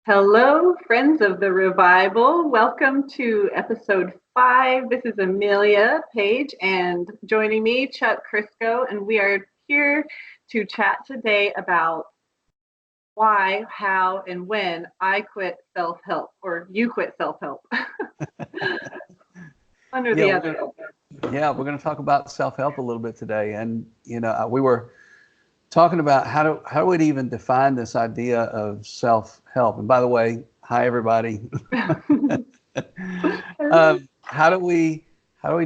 Hello, friends of the ReVIBal. Welcome to episode 5. This is Amelia Page, and joining me, Chuck Crisco, and we are here to chat today about why, how, and when I quit self-help, or you quit self-help. Under the other. Yeah, we're going to talk about self-help a little bit today, and we were talking about how do we even define this idea of self-help. And by the way, hi everybody. How do we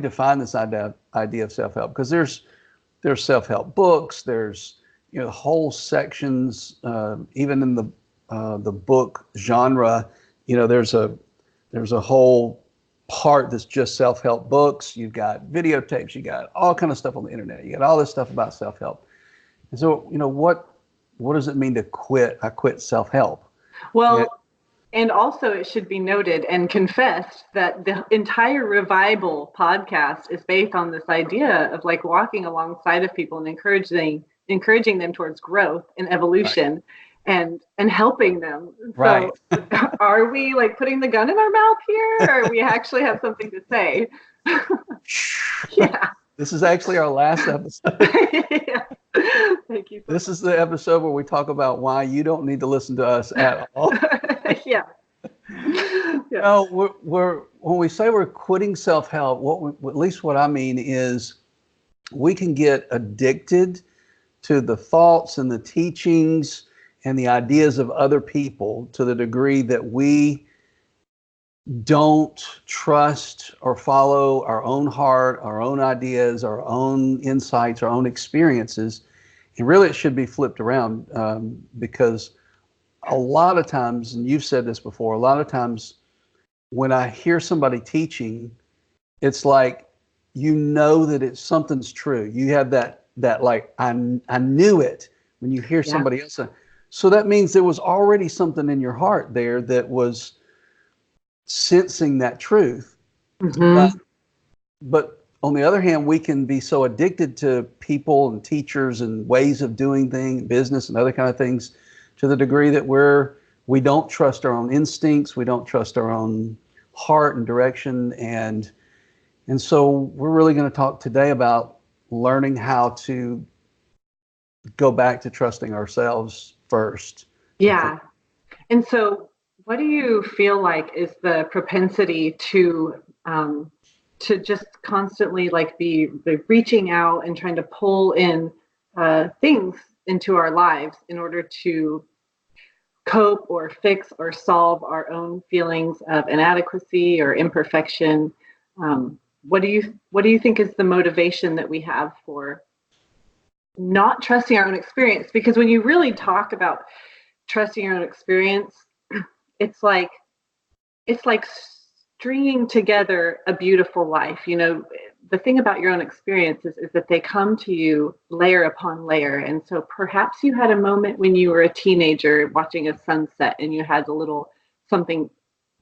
define this idea of self-help? Because there's self-help books, there's whole sections, even in the book genre, there's a whole part that's just self-help books. You've got videotapes, you got all kind of stuff on the internet, you got all this stuff about self-help. And so, what does it mean to quit? I quit self-help. Well, and also it should be noted and confessed that the entire ReVIBal podcast is based on this idea of like walking alongside of people and encouraging them towards growth and evolution, right, and helping them. Right. So are we like putting the gun in our mouth here, or we actually have something to say? Yeah. This is actually our last episode. Yeah. Thank you. This is the episode where we talk about why you don't need to listen to us at all. Yeah. No, when we say we're quitting self-help, at least what I mean is we can get addicted to the thoughts and the teachings and the ideas of other people to the degree that we don't trust or follow our own heart, our own ideas, our own insights, our own experiences. And really it should be flipped around, because a lot of times, and you've said this before, a lot of times when I hear somebody teaching, it's like, that something's true. You have that like, I knew it when you hear somebody else. So that means there was already something in your heart there that was sensing that truth. Mm-hmm. But on the other hand, we can be so addicted to people and teachers and ways of doing things, business and other kind of things, to the degree that we don't trust our own instincts, we don't trust our own heart and direction, and so we're really going to talk today about learning how to go back to trusting ourselves first. Yeah. And so what do you feel like is the propensity to just constantly like be reaching out and trying to pull in things into our lives in order to cope or fix or solve our own feelings of inadequacy or imperfection? What do you think is the motivation that we have for not trusting our own experience? Because when you really talk about trusting your own experience, it's like stringing together a beautiful life. The thing about your own experiences is that they come to you layer upon layer. And so perhaps you had a moment when you were a teenager watching a sunset and you had a little something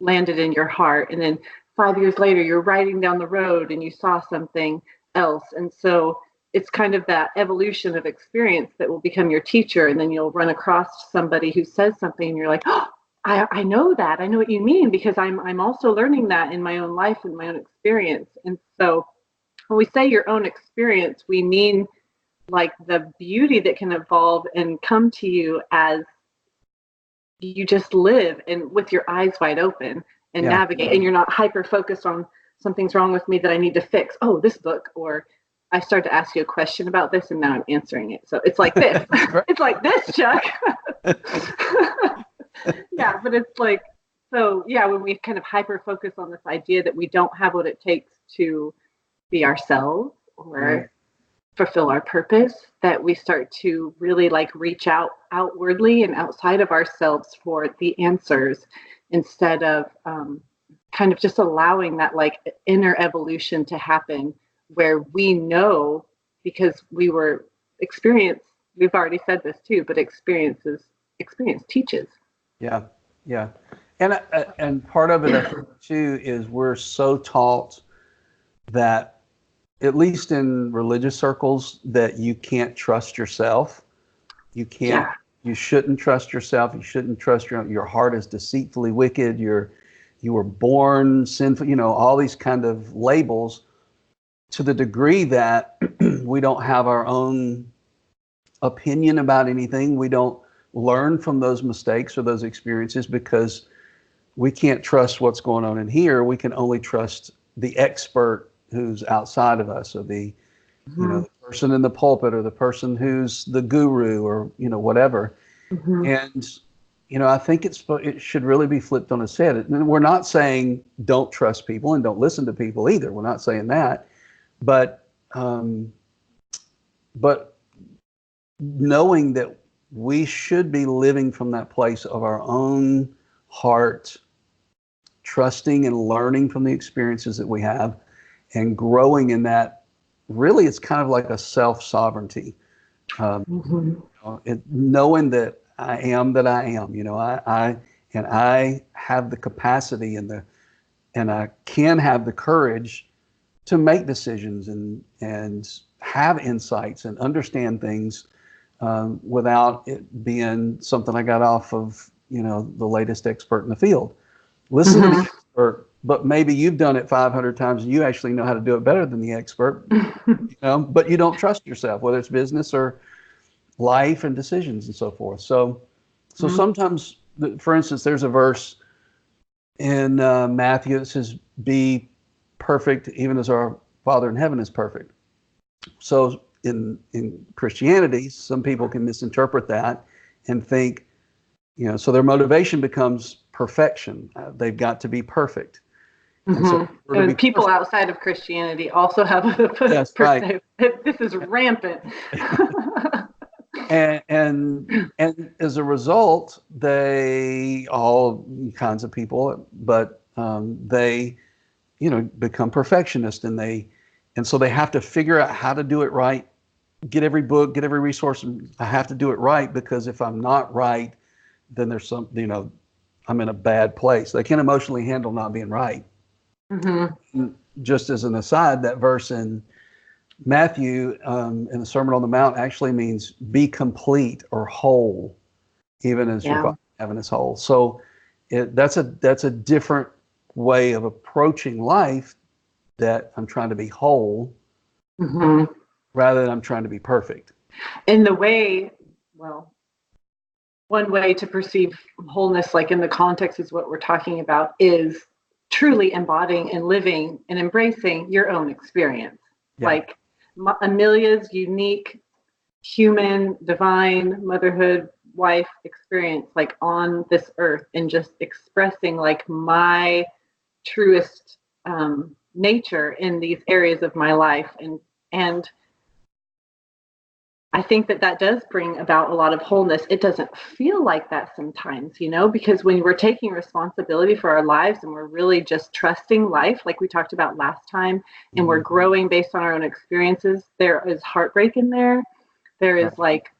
landed in your heart. And then 5 years later, you're riding down the road and you saw something else. And so it's kind of that evolution of experience that will become your teacher. And then you'll run across somebody who says something and you're like, oh, I know that. I know what you mean, because I'm also learning that in my own life and my own experience. And so when we say your own experience, we mean like the beauty that can evolve and come to you as you just live and with your eyes wide open and navigate, and you're not hyper focused on something's wrong with me that I need to fix. Oh, this book, or I start to ask you a question about this and now I'm answering it. So it's like this. It's like this, Chuck. Yeah, but it's like, so yeah, when we kind of hyper focus on this idea that we don't have what it takes to be ourselves or fulfill our purpose, that we start to really like reach out outwardly and outside of ourselves for the answers, instead of kind of just allowing that like inner evolution to happen, where we know, because we've already said this too, but experience teaches. Yeah. And part of it, I think, too, is we're so taught that, at least in religious circles, that you can't trust yourself. You can't You shouldn't trust yourself. You shouldn't trust your heart is deceitfully wicked. You were born sinful, all these kind of labels, to the degree that we don't have our own opinion about anything. We don't learn from those mistakes or those experiences because we can't trust what's going on in here. We can only trust the expert who's outside of us, or the the person in the pulpit, or the person who's the guru, or whatever. And I think it should really be flipped on its head. And we're not saying don't trust people and don't listen to people either. We're not saying that, but knowing that we should be living from that place of our own heart, trusting and learning from the experiences that we have, and growing in that. Really, it's kind of like a self-sovereignty, knowing that I am that I am. I have the capacity and I can have the courage to make decisions and have insights and understand things without it being something I got off of the latest expert in the field. Listen to the expert. But maybe you've done it 500 times and you actually know how to do it better than the expert, but you don't trust yourself, whether it's business or life and decisions and so forth. So sometimes, for instance, there's a verse in Matthew that says, "Be perfect even as our Father in heaven is perfect." So in Christianity, some people can misinterpret that and think, so their motivation becomes perfection. They've got to be perfect. And people outside of Christianity also have a perspective. Right. This is rampant. and as a result, all kinds of people, but they, become perfectionists, and so they have to figure out how to do it right. Get every book, get every resource. I have to do it right, because if I'm not right, then there's I'm in a bad place. They can emotionally handle not being right. Just as an aside, that verse in Matthew in the Sermon on the Mount actually means be complete or whole, even as your Father in heaven is whole. So that's a different way of approaching life, that I'm trying to be whole rather than I'm trying to be perfect. In the way, one way to perceive wholeness, like in the context is what we're talking about, is truly embodying and living and embracing your own experience. Like Amelia's unique human, divine motherhood, wife experience, like on this earth, and just expressing like my truest nature in these areas of my life. And I think that does bring about a lot of wholeness. It doesn't feel like that sometimes, because when we're taking responsibility for our lives and we're really just trusting life, like we talked about last time, and we're growing based on our own experiences, there is heartbreak in there. There is like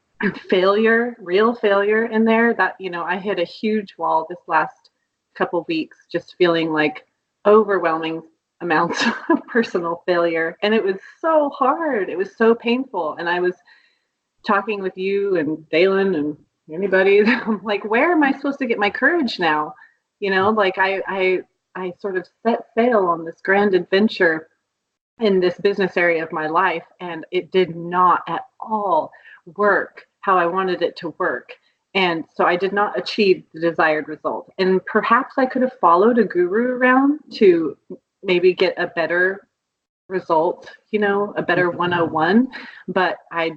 failure, real failure in there that, I hit a huge wall this last couple weeks, just feeling like overwhelming amounts of personal failure. And it was so hard. It was so painful. And I was talking with you and Dalen and anybody, I'm like, where am I supposed to get my courage now? Like I sort of set sail on this grand adventure in this business area of my life, and it did not at all work how I wanted it to work. And so I did not achieve the desired result. And perhaps I could have followed a guru around to maybe get a better result, a better 101, but I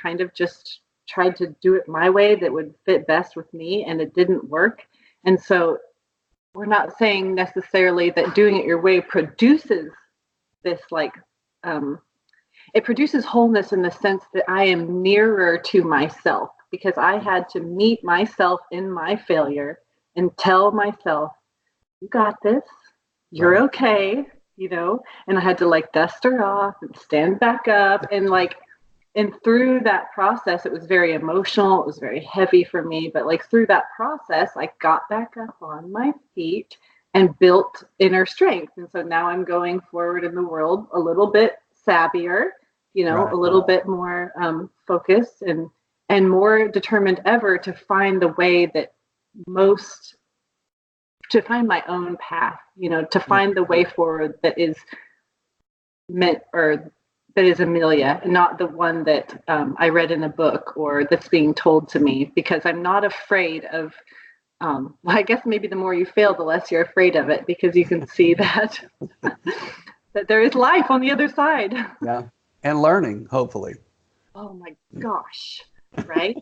kind of just tried to do it my way that would fit best with me, and it didn't work. And so we're not saying necessarily that doing it your way produces this it produces wholeness in the sense that I am nearer to myself, because I had to meet myself in my failure and tell myself, you got this, you're okay, and I had to dust her off and stand back up, and through that process, it was very emotional. It was very heavy for me. But through that process, I got back up on my feet and built inner strength. And so now I'm going forward in the world a little bit savvier, a little bit more focused, and and more determined ever to find the way that most, to find my own path, to find the way forward that is meant, or that is Amelia, and not the one that I read in a book or that's being told to me, because I'm not afraid of, well, I guess maybe the more you fail, the less you're afraid of it, because you can see that that there is life on the other side. Yeah. And learning, hopefully. Oh my gosh. Right?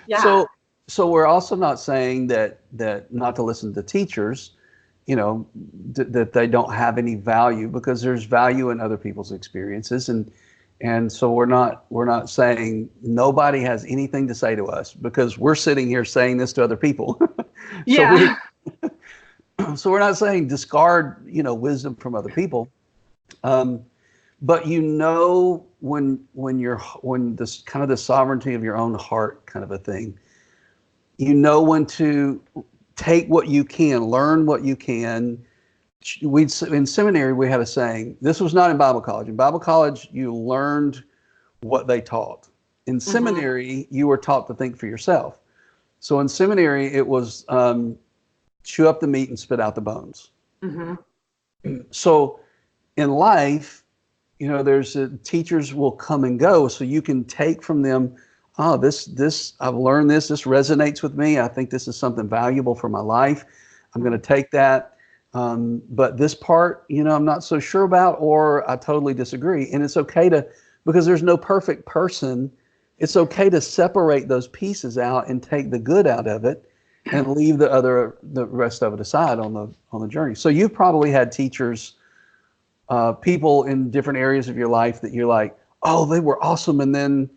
Yeah. So we're also not saying that not to listen to teachers, that they don't have any value, because there's value in other people's experiences, and so we're not saying nobody has anything to say to us, because we're sitting here saying this to other people. Yeah. So we're not saying discard, wisdom from other people. But when this kind of the sovereignty of your own heart kind of a thing, when to take what you can, learn what you can. In seminary, we had a saying. This was not in Bible college. In Bible college, you learned what they taught. In seminary, you were taught to think for yourself. So in seminary, it was chew up the meat and spit out the bones. So in life, there's teachers will come and go, so you can take from them, oh, this I've learned this resonates with me. I think this is something valuable for my life. I'm going to take that. But this part, I'm not so sure about, or I totally disagree. And it's okay because there's no perfect person. It's okay to separate those pieces out and take the good out of it and leave the rest of it aside on the journey. So you've probably had teachers, people in different areas of your life that you're like, oh, they were awesome. And then,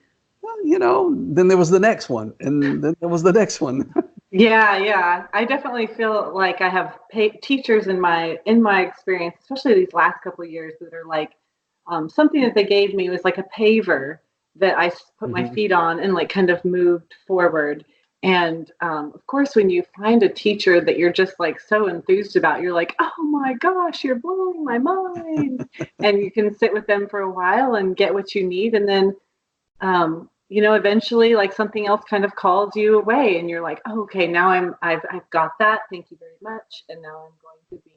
then there was the next one, and then there was the next one. Yeah. I definitely feel like I have teachers in my experience, especially these last couple of years, that are like, something that they gave me was like a paver that I put my feet on and like kind of moved forward. And of course, when you find a teacher that you're just like so enthused about, you're like, oh my gosh, you're blowing my mind. And you can sit with them for a while and get what you need. And then, eventually like something else kind of calls you away, and you're like, oh, okay, now I've got that. Thank you very much. And now I'm going to be,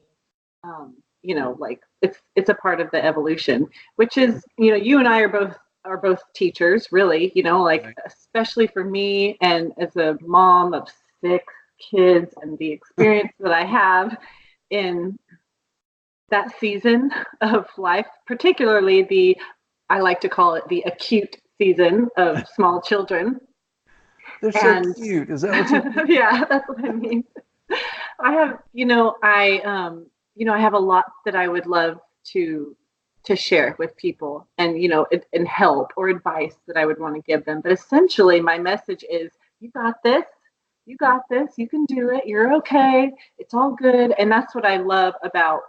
like it's a part of the evolution, which is, you and I are both teachers, really, like, right. Especially for me, and as a mom of 6 kids, and the experience that I have in that season of life, particularly I like to call it the acute season of small children. They're so cute. Is that what you Yeah, that's what I mean. I have, I have a lot that I would love to share with people, and and help or advice that I would want to give them. But essentially my message is, you got this, you can do it, you're okay, it's all good. And that's what I love about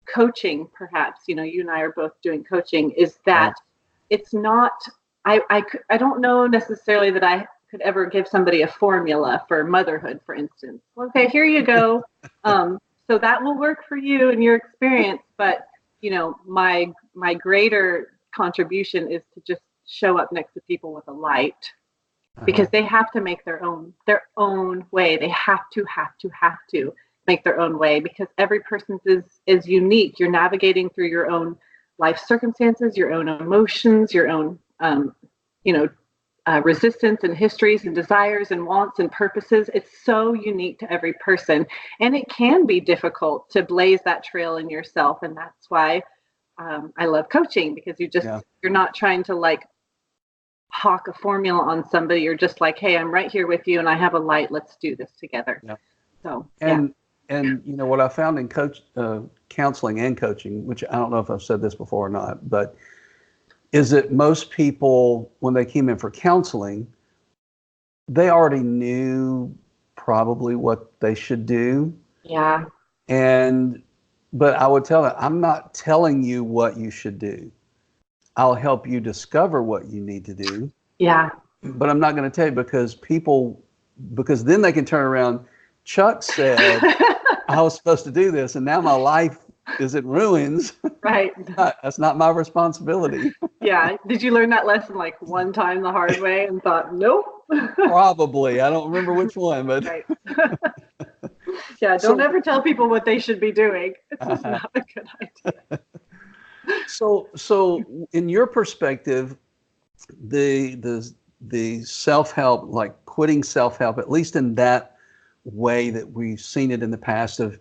coaching, perhaps, you and I are both doing coaching, is that it's not, I don't know necessarily that I could ever give somebody a formula for motherhood, for instance. Okay, here you go. So that will work for you and your experience. But my greater contribution is to just show up next to people with a light, because they have to make their own way. They have to make their own way, because every person's is unique. You're navigating through your own life circumstances, your own emotions, your own resistance and histories and desires and wants and purposes. It's so unique to every person, and it can be difficult to blaze that trail in yourself. And that's why I love coaching, because you're not trying to like hawk a formula on somebody. You're just like, hey, I'm right here with you, and I have a light. Let's do this together. Yeah. So and what I found in counseling and coaching, which I don't know if I've said this before or not, but is that most people, when they came in for counseling, they already knew probably what they should do. Yeah. But I would tell them, I'm not telling you what you should do. I'll help you discover what you need to do. Yeah. But I'm not going to tell you, because then they can turn around. Chuck said I was supposed to do this, and now my life is in ruins. Right. That's not my responsibility. Yeah. Did you learn that lesson like one time the hard way and thought, nope? Probably. I don't remember which one, but Right. Yeah. Don't so ever tell people what they should be doing. It's just not a good idea. so in your perspective, the self-help, like quitting self-help, at least in that way that we've seen it in the past of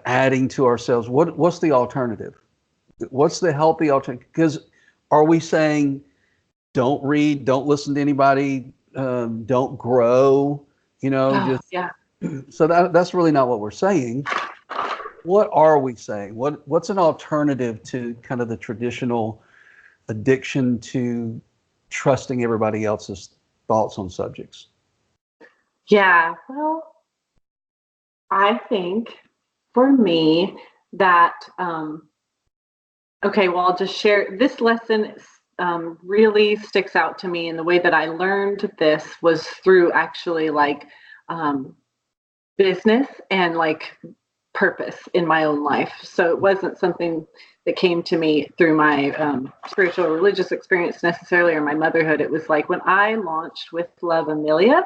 adding to ourselves, what's the alternative? What's the healthy alternative? Because are we saying don't read, don't listen to anybody, don't grow, Oh, just yeah. so that's really not what we're saying. What are we saying? What's an alternative to kind of the traditional addiction to trusting everybody else's thoughts on subjects? Yeah. Well, I think for me that, okay, well, I'll just share this lesson. Really sticks out to me, and the way that I learned this was through actually like business and like purpose in my own life. So it wasn't something that came to me through my spiritual or religious experience necessarily, or my motherhood. It was like when I launched with Love Amelia,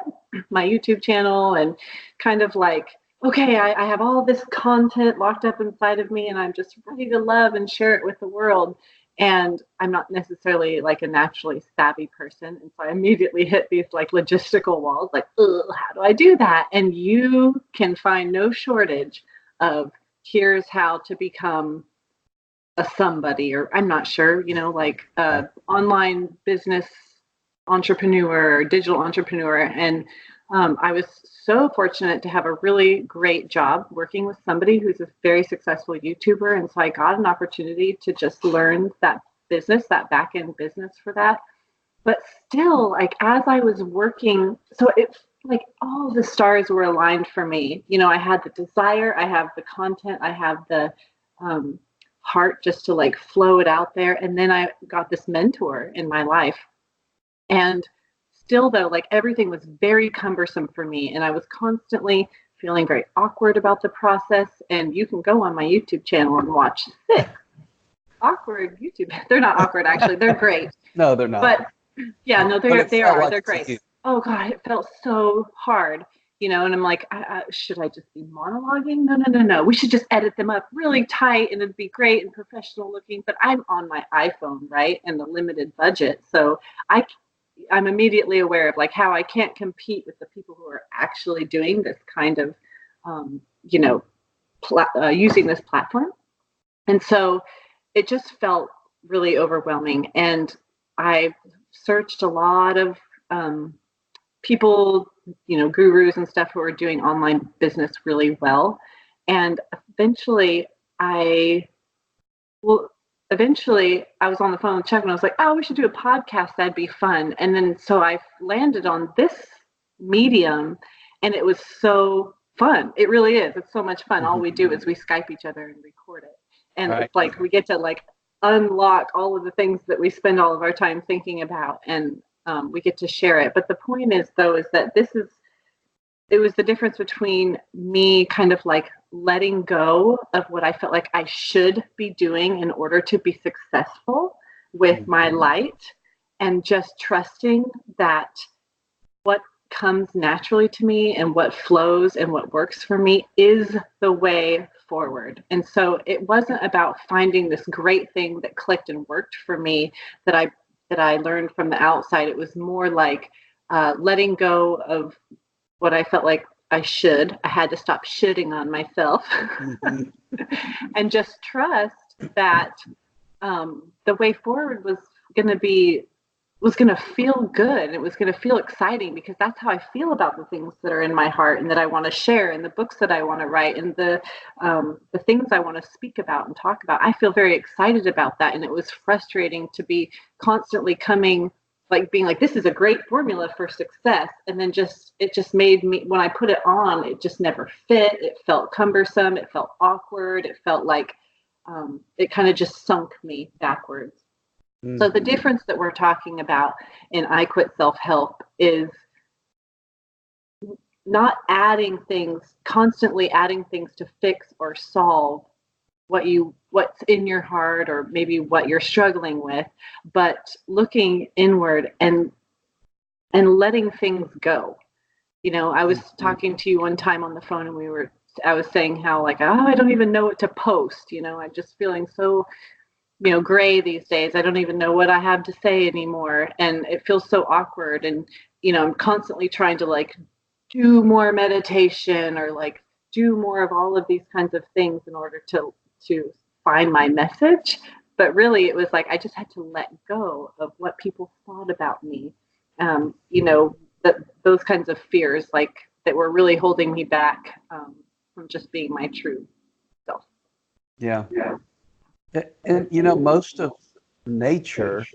my YouTube channel, and kind of like, okay, I have all this content locked up inside of me and I'm just ready to love and share it with the world. And I'm not necessarily like a naturally savvy person. And so I immediately hit these like logistical walls, like, how do I do that? And you can find no shortage of here's how to become a somebody, or I'm not sure, like online business entrepreneur or digital entrepreneur. And I was so fortunate to have a really great job working with somebody who's a very successful YouTuber. And so I got an opportunity to just learn that business, that back end business for that. But still, like as I was working, so it's like all the stars were aligned for me. I had the desire, I have the content, I have the heart just to like flow it out there. And then I got this mentor in my life. And still, though, like everything was very cumbersome for me. And I was constantly feeling very awkward about the process. And you can go on my YouTube channel and watch 6 awkward YouTube. They're not awkward, actually. They're great. No, they're not. But yeah, no, they are. Like They're great. Oh God, it felt so hard, and I'm like, should I just be monologuing? No. We should just edit them up really tight, and it'd be great and professional looking. But I'm on my iPhone, right, and the limited budget, so I'm immediately aware of like how I can't compete with the people who are actually doing this kind of, using this platform, and so it just felt really overwhelming, and I searched a lot of people, gurus and stuff who are doing online business really well. And eventually I was on the phone with Chuck and I was like, oh, we should do a podcast. That'd be fun. And then so I landed on this medium and it was so fun. It really is. It's so much fun. All we do is we Skype each other and record it. And It's like we get to like unlock all of the things that we spend all of our time thinking about, and we get to share it. But the point is, though, is that it was the difference between me kind of like letting go of what I felt like I should be doing in order to be successful with my light, and just trusting that what comes naturally to me and what flows and what works for me is the way forward. And so it wasn't about finding this great thing that clicked and worked for me that I learned from the outside. It was more like letting go of what I felt like I had to stop shitting on myself and just trust that the way forward was going to feel good. It was going to feel exciting, because that's how I feel about the things that are in my heart and that I want to share, and the books that I want to write, and the things I want to speak about and talk about. I feel very excited about that. And it was frustrating to be constantly being like, this is a great formula for success. And then it just made me, when I put it on, it just never fit. It felt cumbersome. It felt awkward. It felt like it kind of just sunk me backwards. Mm-hmm. So the difference that we're talking about in I Quit Self-Help is not constantly adding things to fix or solve what's in your heart, or maybe what you're struggling with, but looking inward and letting things go. I was talking to you one time on the phone, and I was saying how, like, oh, I don't even know what to post. I'm just feeling so, gray these days. I don't even know what I have to say anymore. And it feels so awkward. And, I'm constantly trying to, like, do more meditation, or like do more of all of these kinds of things in order to find my message. But really, it was like I just had to let go of what people thought about me. Those kinds of fears, like, that were really holding me back from just being my true self. Yeah. And most of nature,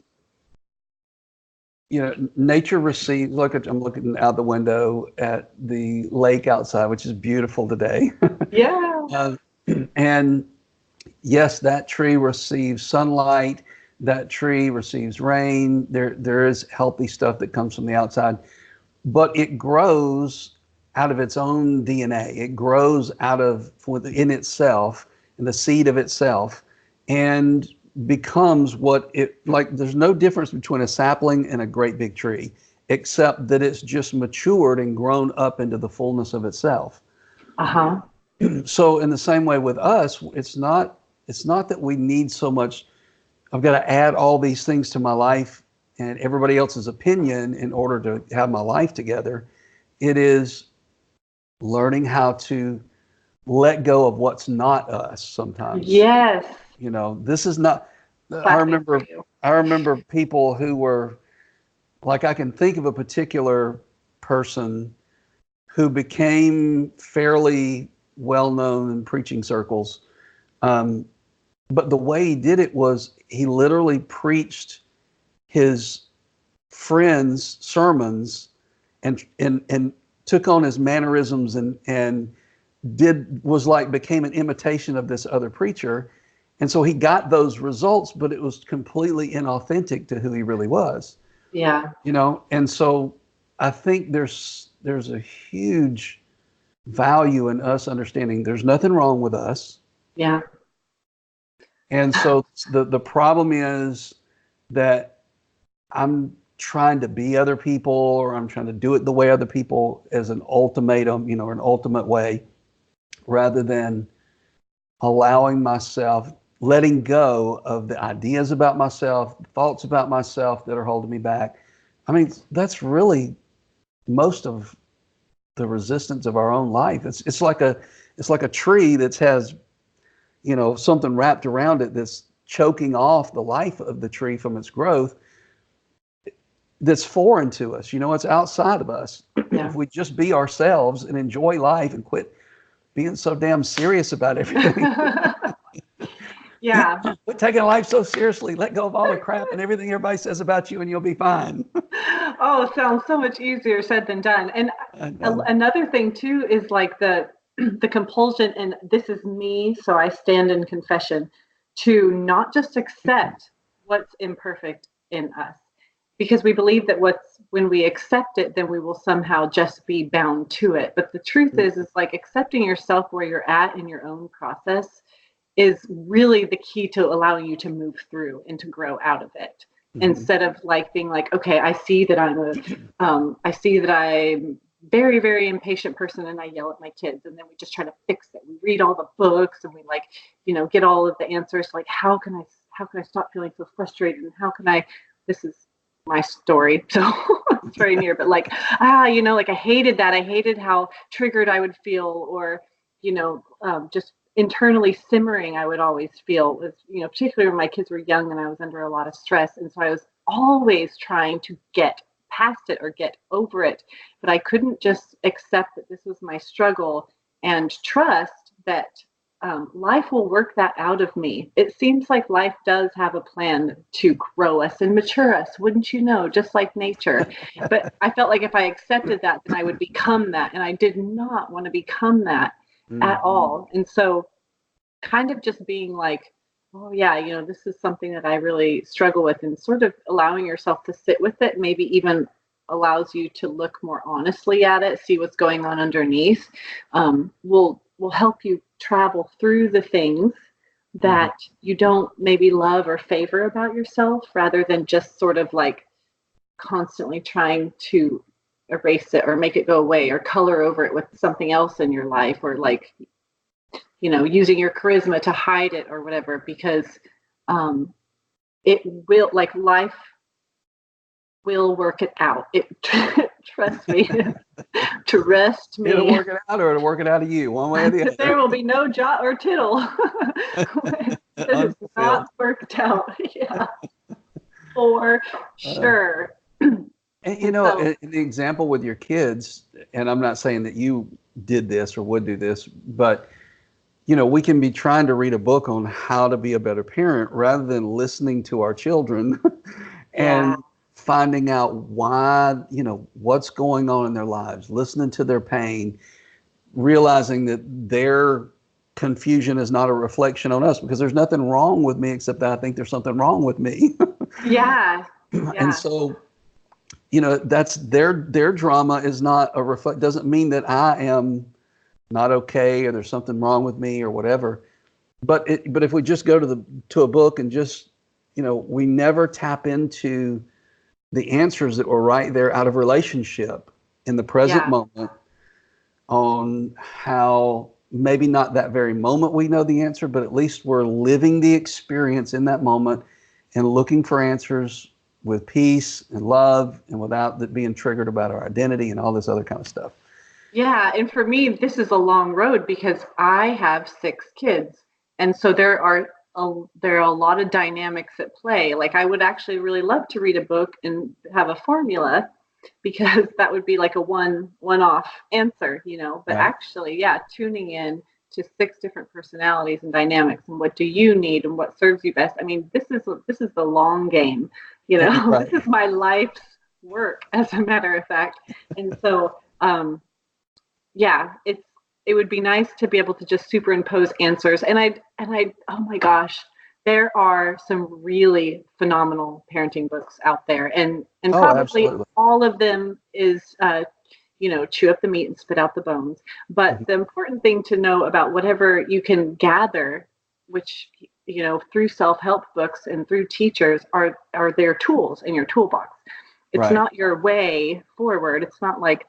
nature receives, I'm looking out the window at the lake outside, which is beautiful today. Yeah. And yes, that tree receives sunlight, that tree receives rain. There is healthy stuff that comes from the outside, but it grows out of its own DNA. It grows in itself, in the seed of itself, and becomes there's no difference between a sapling and a great big tree, except that it's just matured and grown up into the fullness of itself. Uh-huh. So in the same way with us, it's not that we need so much, I've got to add all these things to my life and everybody else's opinion in order to have my life together. It is learning how to let go of what's not us sometimes. Yes. This is not, I remember people who were, like, I can think of a particular person who became fairly well-known in preaching circles. But the way he did it was he literally preached his friends' sermons and took on his mannerisms and became an imitation of this other preacher. And so he got those results, but it was completely inauthentic to who he really was. Yeah. And so I think there's a huge value in us understanding there's nothing wrong with us. Yeah. And so the problem is that I'm trying to be other people, or I'm trying to do it the way other people, as an ultimatum, or an ultimate way, rather than allowing myself, letting go of the ideas about myself, thoughts about myself that are holding me back. I mean, that's really most of the resistance of our own life. It's like a tree that has, something wrapped around it that's choking off the life of the tree from its growth. That's foreign to us. It's outside of us. Yeah. If we just be ourselves and enjoy life and quit being so damn serious about everything. Yeah. Quit taking life so seriously. Let go of all the crap and everything everybody says about you, and you'll be fine. Oh, it sounds so much easier said than done. And another thing too is like the compulsion, and this is me, so I stand in confession, to not just accept what's imperfect in us, because we believe that when we accept it, then we will somehow just be bound to it. But the truth is like accepting yourself where you're at in your own process is really the key to allowing you to move through and to grow out of it. Mm-hmm. Instead of like being like, okay, I see that I'm very, very impatient person, and I yell at my kids, and then we just try to fix it. We read all the books, and we get all of the answers. Like, how can I stop feeling so frustrated? And this is my story, so it's very near, but like I hated that. I hated how triggered I would feel, or just internally simmering I would always feel, was particularly when my kids were young and I was under a lot of stress. And so I was always trying to get past it or get over it, but I couldn't just accept that this was my struggle and trust that life will work that out of me. It seems like life does have a plan to grow us and mature us, wouldn't you know, just like nature. But I felt like if I accepted that, then I would become that. And I did not want to become that at all. And so kind of just being like, oh yeah, this is something that I really struggle with, and sort of allowing yourself to sit with it, maybe even allows you to look more honestly at it, see what's going on underneath, will help you travel through the things that you don't maybe love or favor about yourself, rather than just sort of like constantly trying to erase it or make it go away or color over it with something else in your life, or like, using your charisma to hide it or whatever, because it will, like, life will work it out. Trust me. Trust me. It'll work it out, or it'll work it out of you, one way or the other. There will be no jot or tittle. It's not worked out. Yeah, for sure. And the example with your kids, and I'm not saying that you did this or would do this, but we can be trying to read a book on how to be a better parent rather than listening to our children and finding out why, what's going on in their lives, listening to their pain, realizing that their confusion is not a reflection on us, because there's nothing wrong with me except that I think there's something wrong with me. Yeah. And so, that's their drama is not a doesn't mean that I am not okay or there's something wrong with me or whatever. But if we just go to a book and just, we never tap into the answers that were right there out of relationship in the present moment, on how maybe not that very moment we know the answer, but at least we're living the experience in that moment and looking for answers with peace and love and without that being triggered about our identity and all this other kind of stuff. Yeah. And for me, this is a long road because I have 6 kids. And so there are a lot of dynamics at play. Like, I would actually really love to read a book and have a formula, because that would be like a one-off answer, but actually, tuning in to 6 different personalities and dynamics, and what do you need and what serves you best. I mean, this is the long game, Right. This is my life's work, as a matter of fact. And so, it would be nice to be able to just superimpose answers. And I, oh my gosh, there are some really phenomenal parenting books out there, and probably absolutely. All of them is, chew up the meat and spit out the bones. But the important thing to know about whatever you can gather, which, through self-help books and through teachers, are their tools in your toolbox. It's not your way forward. It's not like,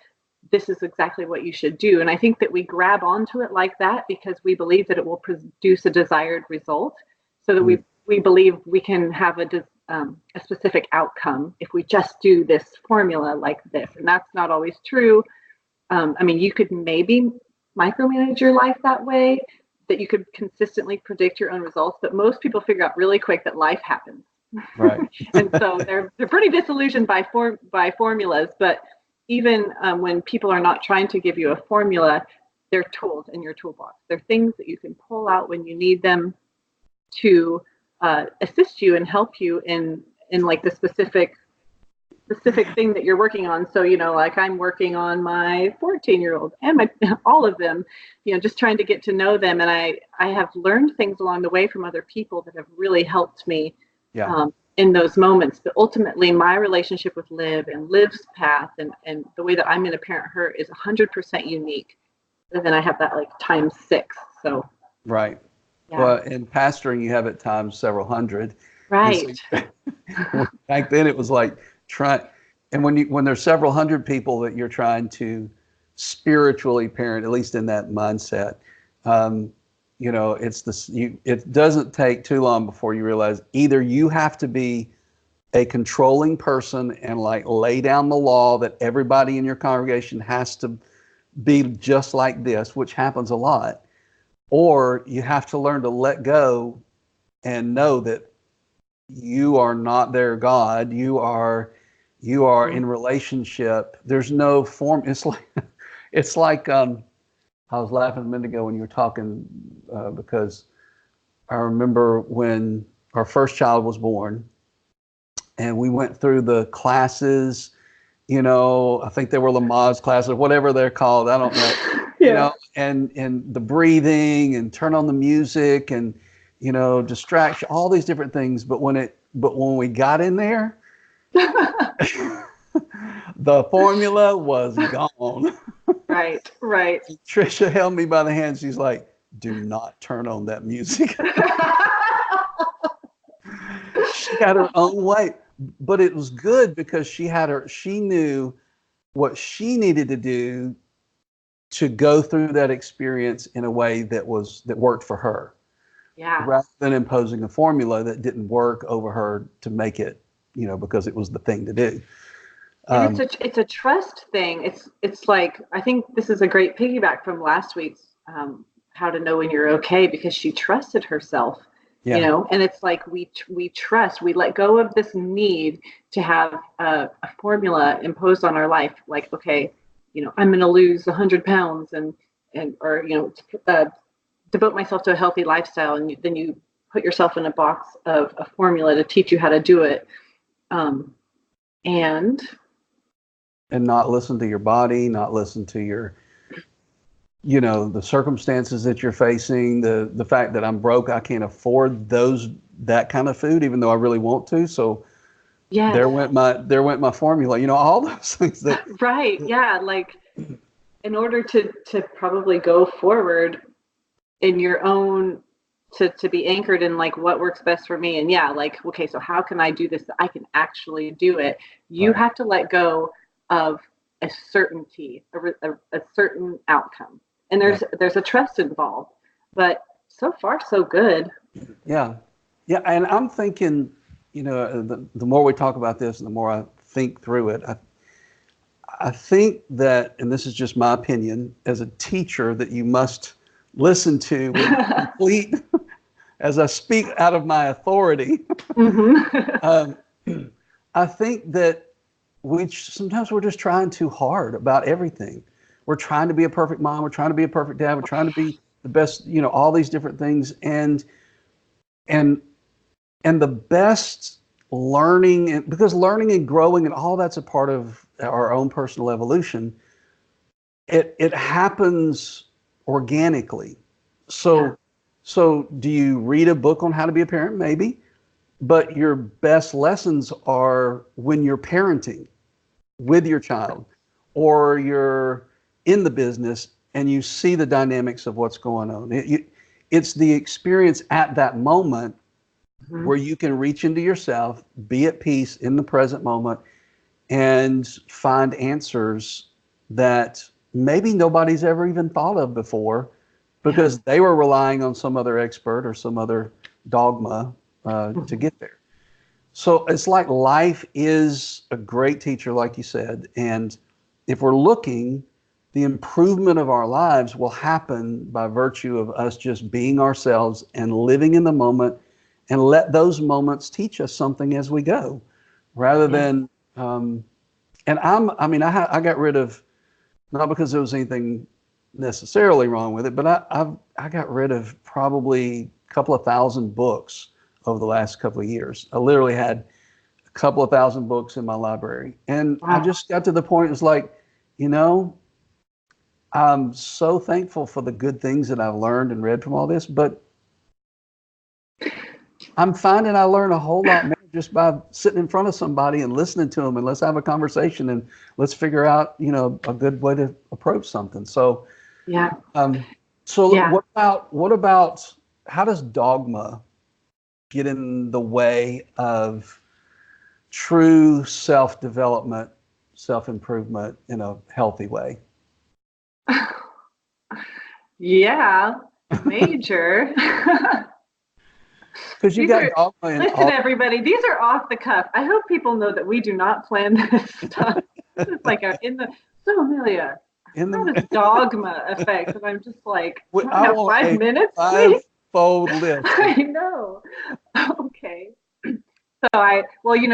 this is exactly what you should do. And I think that we grab onto it like that because we believe that it will produce a desired result, so that we believe we can have a specific outcome if we just do this formula like this. And that's not always true. You could maybe micromanage your life that way, that you could consistently predict your own results, but most people figure out really quick that life happens. Right. And so they're pretty disillusioned by formulas, but even when people are not trying to give you a formula, they're tools in your toolbox. They're things that you can pull out when you need them to assist you and help you in like the specific thing that you're working on. So, like, I'm working on my 14-year-old and all of them, just trying to get to know them. And I have learned things along the way from other people that have really helped me in those moments. But ultimately, my relationship with Liv and Liv's path and the way that I'm going to parent her is 100% unique. And then I have that like times 6. So right. Yeah. Well, in pastoring, you have at times several hundred. Right. So, back then, it was like and when there's several hundred people that you're trying to spiritually parent, at least in that mindset, it doesn't take too long before you realize either you have to be a controlling person and like lay down the law that everybody in your congregation has to be just like this, which happens a lot, or you have to learn to let go and know that you are not their God. You are in relationship. There's no form. It's like I was laughing a minute ago when you were talking because I remember when our first child was born and we went through the classes, I think they were Lamaze classes, whatever they're called. I don't know, and the breathing and turn on the music and, distraction, all these different things. But when we got in there, the formula was gone. Right. Trisha held me by the hand. She's like, do not turn on that music. She had her own way, but it was good because she knew what she needed to do to go through that experience in a way that worked for her. Yeah. Rather than imposing a formula that didn't work over her to make it, because it was the thing to do. And it's a trust thing. It's like, I think this is a great piggyback from last week's how to know when you're okay, because she trusted herself. Yeah. And it's like we trust, we let go of this need to have a formula imposed on our life. Like, okay, I'm going to lose 100 pounds or devote myself to a healthy lifestyle. And then you put yourself in a box of a formula to teach you how to do it. And not listen to your body, not listen to your, the circumstances that you're facing, the fact that I'm broke, I can't afford that kind of food, even though I really want to. So yes. there went my formula, all those things that. Right. Yeah. Like, in order to probably go forward in your own, to be anchored in like what works best for me. And yeah, like, okay, so how can I do this? I can actually do it. You Right. have to let go of a certainty, a certain outcome. And there's a trust involved, but so far so good. Yeah. Yeah. And I'm thinking, the more we talk about this and the more I think through it, I think that, and this is just my opinion as a teacher, that you must listen to with complete, as I speak out of my authority. Mm-hmm. I think that sometimes we're just trying too hard about everything. We're trying to be a perfect mom. We're trying to be a perfect dad. We're trying to be the best, all these different things. And the best learning, because learning and growing and all that's a part of our own personal evolution, it happens organically. So do you read a book on how to be a parent? Maybe. But your best lessons are when you're parenting with your child, or you're in the business and you see the dynamics of what's going on. It's the experience at that moment where you can reach into yourself, be at peace in the present moment, and find answers that maybe nobody's ever even thought of before, because they were relying on some other expert or some other dogma to get there. So it's like life is a great teacher, like you said. And if we're looking, the improvement of our lives will happen by virtue of us just being ourselves and living in the moment, and let those moments teach us something as we go, rather than, and I got rid of, not because there was anything necessarily wrong with it, but I got rid of probably a couple of thousand books over the last couple of years. I literally had a couple of thousand books in my library. And I just got to the point, it's like, I'm so thankful for the good things that I've learned and read from all this, but I'm finding I learn a whole lot more just by sitting in front of somebody and listening to them, and let's have a conversation and let's figure out, a good way to approach something. So, what about how does dogma get in the way of true self-development, self-improvement in a healthy way? Yeah, major. Because you got dogma in listen, everybody, these are off the cuff. I hope people know that we do not plan this stuff. This is like so Amelia, how does dogma affect? And I'm just like, I have 5 minutes, please. Five-fold list. I know. Okay. So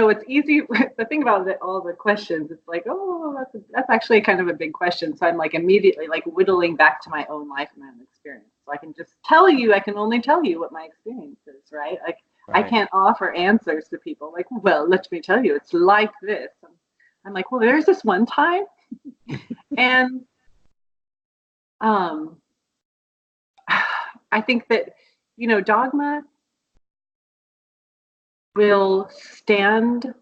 it's easy. The thing about all the questions, it's like, oh, that's actually kind of a big question. So I'm like immediately like whittling back to my own life and my own experience. So I can just I can only tell you what my experience is, right? Like, I can't offer answers to people like, well, let me tell you, it's like this. I'm like, well, there's this one time. And I think that, dogma will stand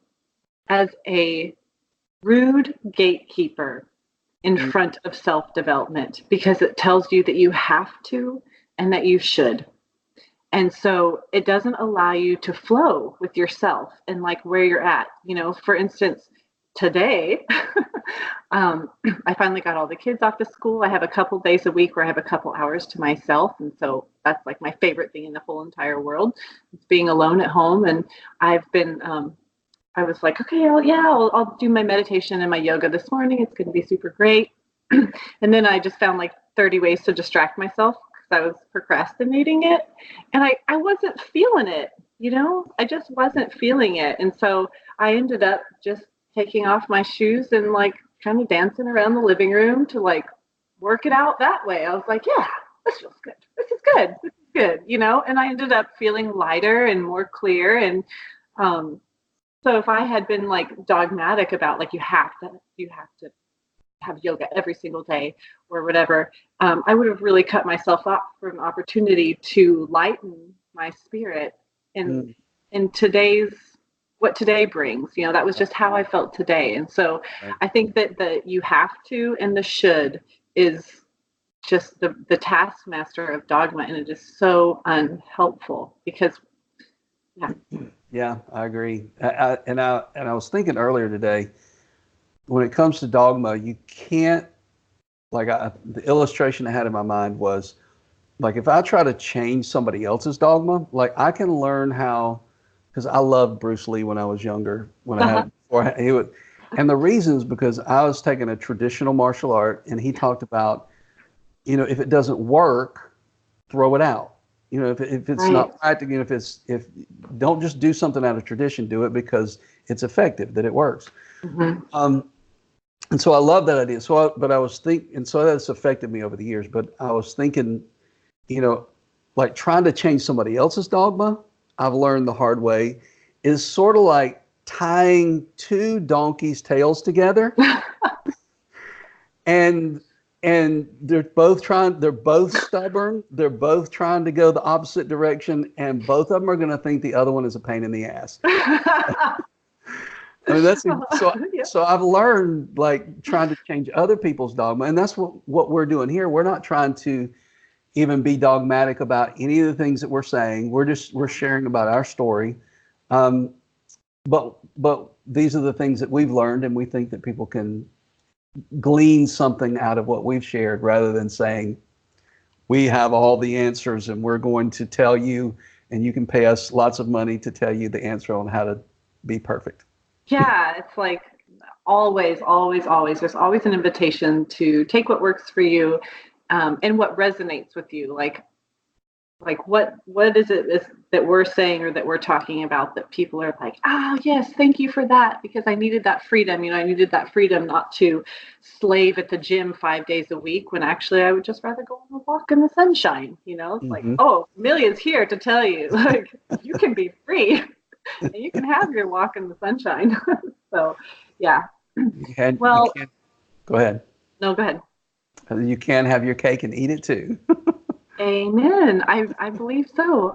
as a rude gatekeeper in front of self-development, because it tells you that you have to and that you should. And so it doesn't allow you to flow with yourself and like where you're at. You know, for instance, today, I finally got all the kids off to school. I have a couple days a week where I have a couple hours to myself. And so that's like my favorite thing in the whole entire world. It's being alone at home. And I've been, I was like, okay, I'll do my meditation and my yoga this morning. It's going to be super great. And then I just found like 30 ways to distract myself because I was procrastinating it. And I wasn't feeling it, you know, I just wasn't feeling it. And so I ended up just taking off my shoes and like kind of dancing around the living room to like work it out that way. I was like, yeah, this feels good. This is good. This is good, you know, and I ended up feeling lighter and more clear. And so if I had been like dogmatic about like you have to have yoga every single day or whatever, I would have really cut myself off from an opportunity to lighten my spirit in today's what today brings. You know, that was just how I felt today. And so I think that the you have to and the should is just the taskmaster of dogma, and it is so unhelpful because yeah, I agree. I was thinking earlier today, when it comes to dogma, you can't, like the illustration I had in my mind was, like if I try to change somebody else's dogma, like I can learn how, because I loved Bruce Lee when I was younger, when I had, before he would, and the reason is because I was taking a traditional martial art and he talked about, you know, if it doesn't work, throw it out. You know, if it's not practical, if don't just do something out of tradition, do it because it's effective, that it works. And so I love that idea. So that's affected me over the years. But I was thinking, you know, like trying to change somebody else's dogma, I've learned the hard way, is sort of like tying two donkeys' tails together. and they're both stubborn, they're both trying to go the opposite direction, and both of them are going to think the other one is a pain in the ass. I mean, so I've learned like trying to change other people's dogma, and that's what we're doing here. We're not trying to even be dogmatic about any of the things that we're saying. We're sharing about our story. But these are the things that we've learned, and we think that people can glean something out of what we've shared, rather than saying we have all the answers and we're going to tell you, and you can pay us lots of money to tell you the answer on how to be perfect. Yeah, it's like always, there's always an invitation to take what works for you, and what resonates with you. Like what is it that we're saying or that we're talking about that people are like, oh yes, thank you for that, because I needed that freedom. You know, I needed that freedom not to slave at the gym 5 days a week, when actually I would just rather go on a walk in the sunshine. You know, it's like, oh, Amelia's here to tell you, like, you can be free and you can have your walk in the sunshine. So yeah. Go ahead. No, go ahead. You can have your cake and eat it too. Amen. I believe so.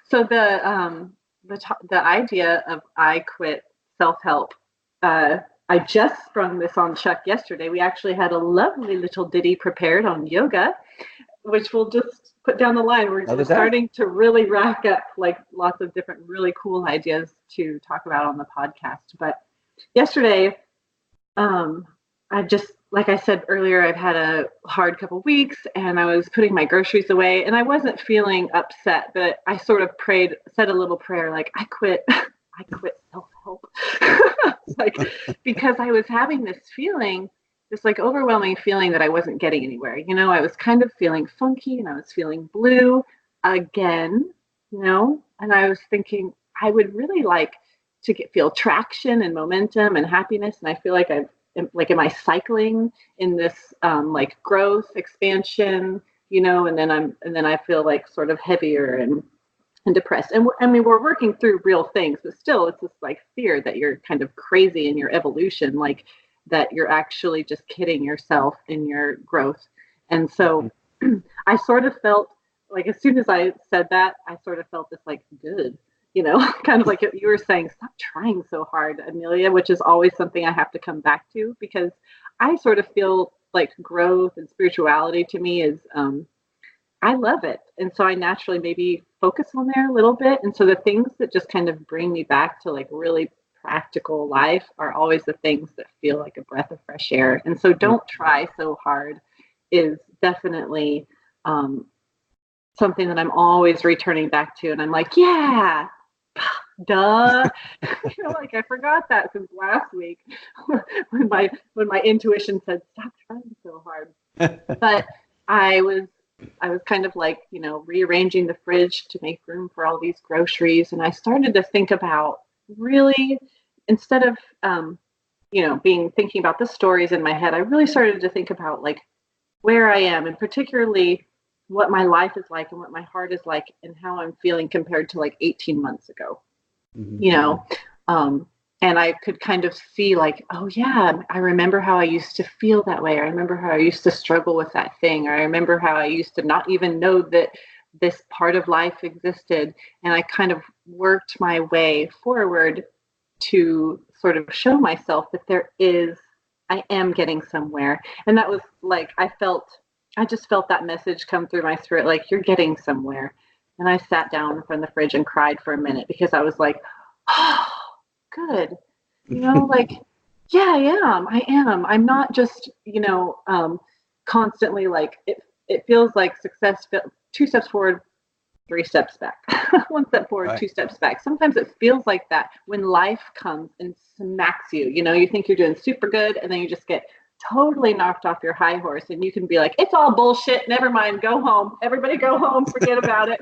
So the idea of I quit self-help, I just sprung this on Chuck yesterday. We actually had a lovely little ditty prepared on yoga, which we'll just put down the line. We're starting to really rack up like lots of different really cool ideas to talk about on the podcast. But yesterday, I just, like I said earlier, I've had a hard couple weeks, and I was putting my groceries away, and I wasn't feeling upset, but I sort of said a little prayer, like, I quit self-help. Like, because I was having this feeling, this like overwhelming feeling that I wasn't getting anywhere. You know, I was kind of feeling funky, and I was feeling blue again, you know, and I was thinking I would really like to feel traction and momentum and happiness. And I feel like am I cycling in this like growth, expansion, you know, and then I feel like sort of heavier and depressed. And we're working through real things, but still it's this like fear that you're kind of crazy in your evolution, like that you're actually just kidding yourself in your growth. And so I sort of felt like, as soon as I said that, I sort of felt this like, good, you know, kind of like you were saying, stop trying so hard, Amelia, which is always something I have to come back to, because I sort of feel like growth and spirituality to me is I love it. And so I naturally maybe focus on there a little bit. And so the things that just kind of bring me back to like really practical life are always the things that feel like a breath of fresh air. And so don't try so hard is definitely something that I'm always returning back to. And I'm like, yeah, duh. Like I forgot that since last week when my intuition said, stop trying so hard. But I was kind of like, rearranging the fridge to make room for all these groceries. And I started to think about really, instead of, thinking about the stories in my head, I really started to think about like where I am, and particularly what my life is like and what my heart is like and how I'm feeling compared to like 18 months ago, and I could kind of see like, oh yeah, I remember how I used to feel that way. I remember how I used to struggle with that thing. I remember how I used to not even know that this part of life existed. And I kind of worked my way forward to sort of show myself that I am getting somewhere. And that was like, I just felt that message come through my spirit, like, you're getting somewhere. And I sat down in front of the fridge and cried for a minute because I was like, oh, good. Like, yeah, I am. I'm not just, constantly like, it feels like success, 2 steps forward, 3 steps back, 1 step forward, right. 2 steps back. Sometimes it feels like that when life comes and smacks you. You think you're doing super good, and then you just get totally knocked off your high horse, and you can be like, it's all bullshit. Never mind. Go home. Everybody go home. Forget about it.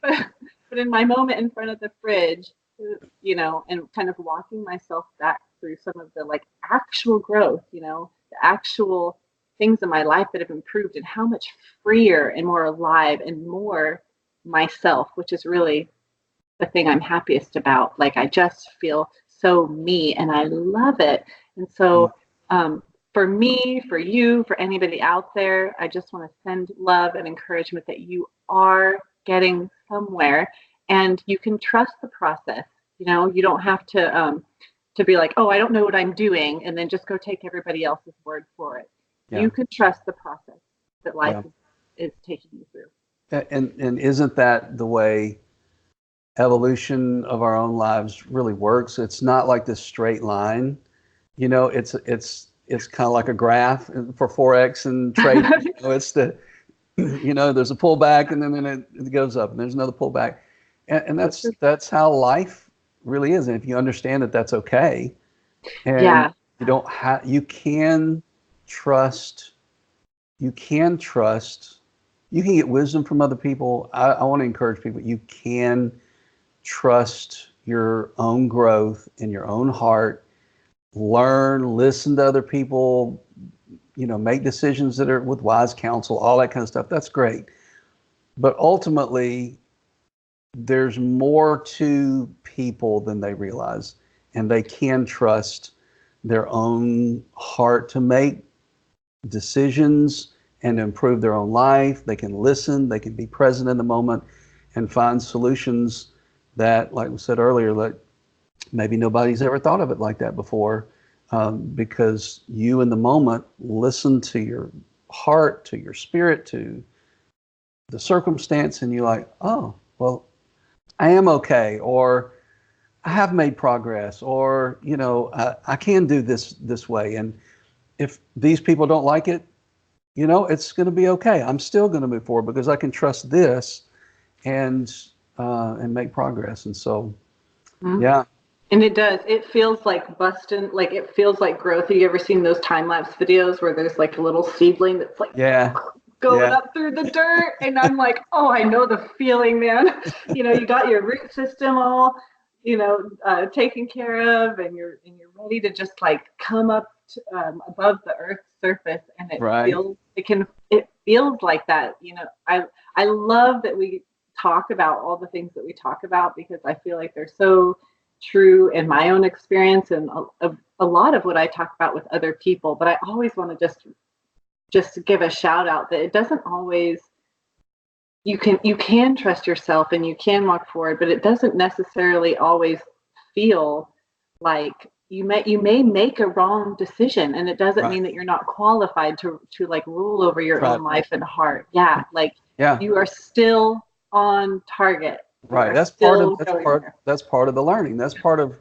But in my moment in front of the fridge, and kind of walking myself back through some of the like actual growth, the actual things in my life that have improved, and how much freer and more alive and more myself, which is really the thing I'm happiest about. Like, I just feel so me, and I love it. And so for me, for you, for anybody out there, I just want to send love and encouragement that you are getting somewhere, and you can trust the process. You don't have to be like, oh, I don't know what I'm doing, and then just go take everybody else's word for it. Yeah. You can trust the process that life is taking you through. And isn't that the way evolution of our own lives really works? It's not like this straight line. It's kind of like a graph for Forex and trade. It's there's a pullback, and then it goes up, and there's another pullback, and that's how life really is. And if you understand that that's okay, and you can trust. You can get wisdom from other people. I want to encourage people. You can trust your own growth in your own heart. Learn, listen to other people, make decisions that are with wise counsel, all that kind of stuff. That's great. But ultimately, there's more to people than they realize, and they can trust their own heart to make decisions and improve their own life. They can listen, they can be present in the moment and find solutions that, like we said earlier, like maybe nobody's ever thought of it like that before, because you in the moment listen to your heart, to your spirit, to the circumstance, and you're like, oh, well, I am okay, or I have made progress, or, I can do this way. And if these people don't like it, it's going to be okay. I'm still going to move forward because I can trust this and make progress. And so, yeah. And it does. It feels like busting, like it feels like growth. Have you ever seen those time-lapse videos where there's like a little seedling that's like going up through the dirt? And I'm like, oh, I know the feeling, man. You got your root system all, taken care of, and you're ready to just like come up above the earth's surface, and it feels like that. I love that we talk about all the things that we talk about, because I feel like they're so true in my own experience, and a lot of what I talk about with other people. But I always want to just give a shout out that it doesn't always, you can trust yourself and you can walk forward, but it doesn't necessarily always feel like you may make a wrong decision, and it doesn't mean that you're not qualified to like rule over your own life and heart. Yeah, like Yeah. You are still on target. Right. That's part of the learning. That's part of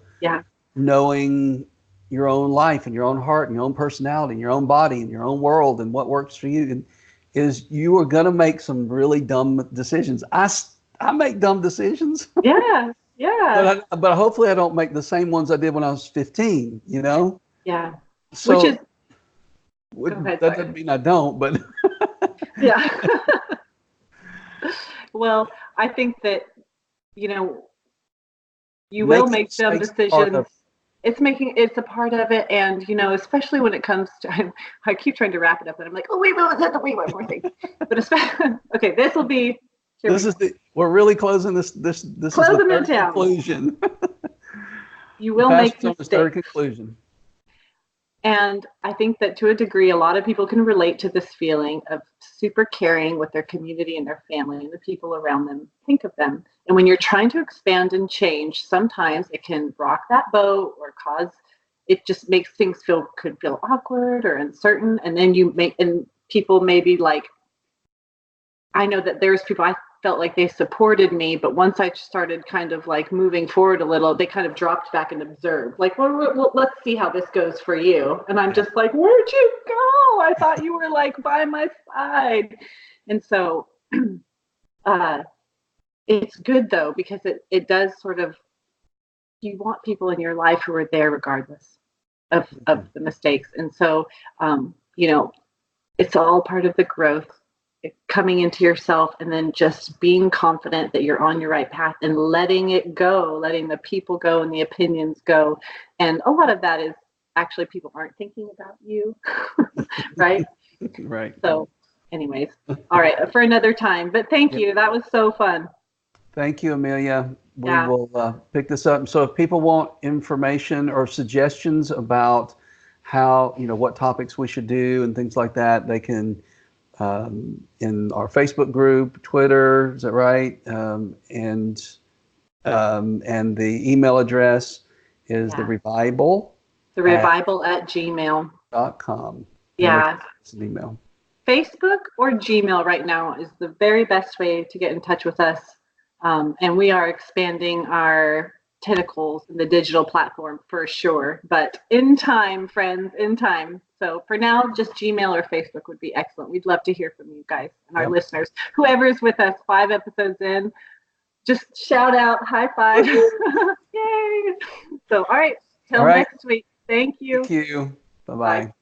knowing your own life and your own heart and your own personality and your own body and your own world and what works for you. And is you are going to make some really dumb decisions. I make dumb decisions. Yeah. Yeah. But hopefully I don't make the same ones I did when I was 15, you know? Yeah. So Which is, that doesn't mean I don't, but yeah. Well, I think that, you know, you will make dumb decisions. It's a part of it. And, you know, especially when it comes to, I keep trying to wrap it up and I'm like, oh, wait, one more thing. But especially, okay, this will be, we're really closing this is the third conclusion. You will make mistakes. Third conclusion. And I think that to a degree, a lot of people can relate to this feeling of super caring what their community and their family and the people around them think of them. And when you're trying to expand and change, sometimes it can rock that boat or it just makes things could feel awkward or uncertain. And then people may be like, I know that there's people I felt like they supported me, but once I started kind of like moving forward a little, they kind of dropped back and observed. Like, well, let's see how this goes for you. And I'm just like, where'd you go? I thought you were like by my side. And so it's good though, because it does sort of, you want people in your life who are there regardless of the mistakes. And so, you know, it's all part of the growth. Coming into yourself and then just being confident that you're on your right path and letting it go, letting the people go and the opinions go. And a lot of that is actually people aren't thinking about you, right? Right. So anyways, all right, for another time. But thank you. That was so fun. Thank you, Amelia. We will pick this up. So if people want information or suggestions about how, you know, what topics we should do and things like that, they can in our Facebook group, Twitter, is that right? And the email address is the ReVIBal. The ReVIBal at gmail.com. Yeah. It's an email. Facebook or Gmail right now is the very best way to get in touch with us. And we are expanding our tentacles in the digital platform for sure. But in time, friends, in time. So for now, just Gmail or Facebook would be excellent. We'd love to hear from you guys and our listeners. Whoever's with us 5 episodes in, just shout out, high five. Yay! So, all right. Till next week. Thank you. Thank you. Bye-bye. Bye.